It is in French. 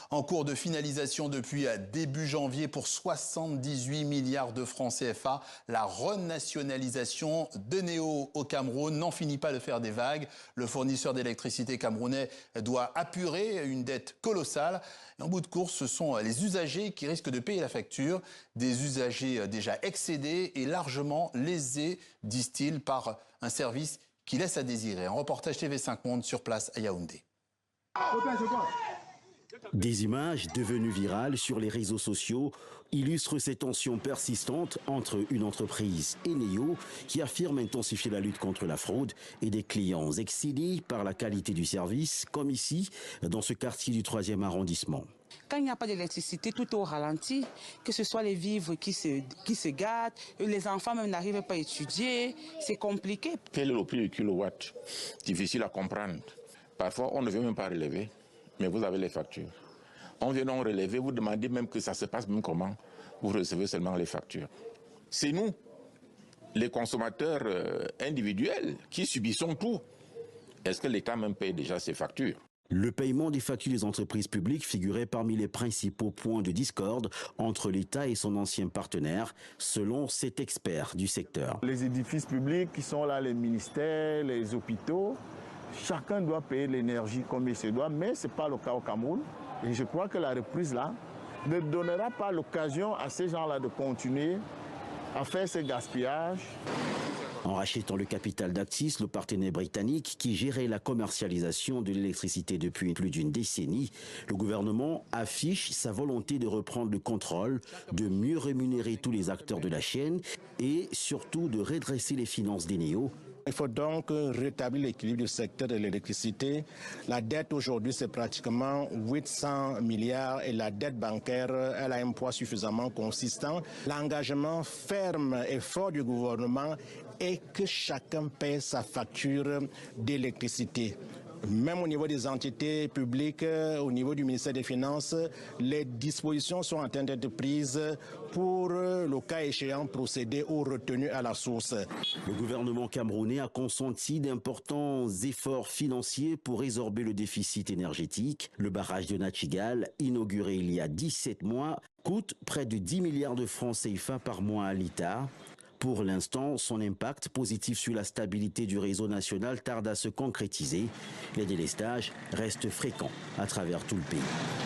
En cours de finalisation depuis début janvier pour 78 milliards de francs CFA, la renationalisation d'Eneo au Cameroun n'en finit pas de faire des vagues. Le fournisseur d'électricité camerounais doit apurer une dette colossale. Et en bout de course, ce sont les usagers qui risquent de payer la facture. Des usagers déjà excédés et largement lésés, disent-ils, par un service qui laisse à désirer. Un reportage TV5 Monde sur place à Yaoundé. Des images devenues virales sur les réseaux sociaux illustrent ces tensions persistantes entre une entreprise Eneo qui affirme intensifier la lutte contre la fraude et des clients excédés par la qualité du service, comme ici, dans ce quartier du 3e arrondissement. Quand il n'y a pas d'électricité, tout est au ralenti, que ce soit les vivres qui se gâtent, les enfants même n'arrivent pas à étudier, c'est compliqué. Quel est le prix du kilowatt? Difficile à comprendre. Parfois, on ne veut même pas relever, mais vous avez les factures. On vient donc relever, vous demandez même que ça se passe même comment, vous recevez seulement les factures. C'est nous, les consommateurs individuels, qui subissons tout. Est-ce que l'État même paye déjà ses factures? Le paiement des factures des entreprises publiques figurait parmi les principaux points de discorde entre l'État et son ancien partenaire, selon cet expert du secteur. Les édifices publics qui sont là, les ministères, les hôpitaux, chacun doit payer l'énergie comme il se doit, mais ce n'est pas le cas au Cameroun. Et je crois que la reprise là ne donnera pas l'occasion à ces gens-là de continuer à faire ce gaspillage. En rachetant le capital d'Actis, le partenaire britannique qui gérait la commercialisation de l'électricité depuis plus d'une décennie, le gouvernement affiche sa volonté de reprendre le contrôle, de mieux rémunérer tous les acteurs de la chaîne et surtout de redresser les finances d'Eneo. Il faut donc rétablir l'équilibre du secteur de l'électricité. La dette aujourd'hui, c'est pratiquement 800 milliards et la dette bancaire, elle a un poids suffisamment consistant. L'engagement ferme et fort du gouvernement est que chacun paie sa facture d'électricité. Même au niveau des entités publiques, au niveau du ministère des Finances, les dispositions sont en train d'être prises pour, le cas échéant, procéder aux retenues à la source. Le gouvernement camerounais a consenti d'importants efforts financiers pour résorber le déficit énergétique. Le barrage de Nachigal, inauguré il y a 17 mois, coûte près de 10 milliards de francs CFA par mois à l'État. Pour l'instant, son impact positif sur la stabilité du réseau national tarde à se concrétiser. Les délestages restent fréquents à travers tout le pays.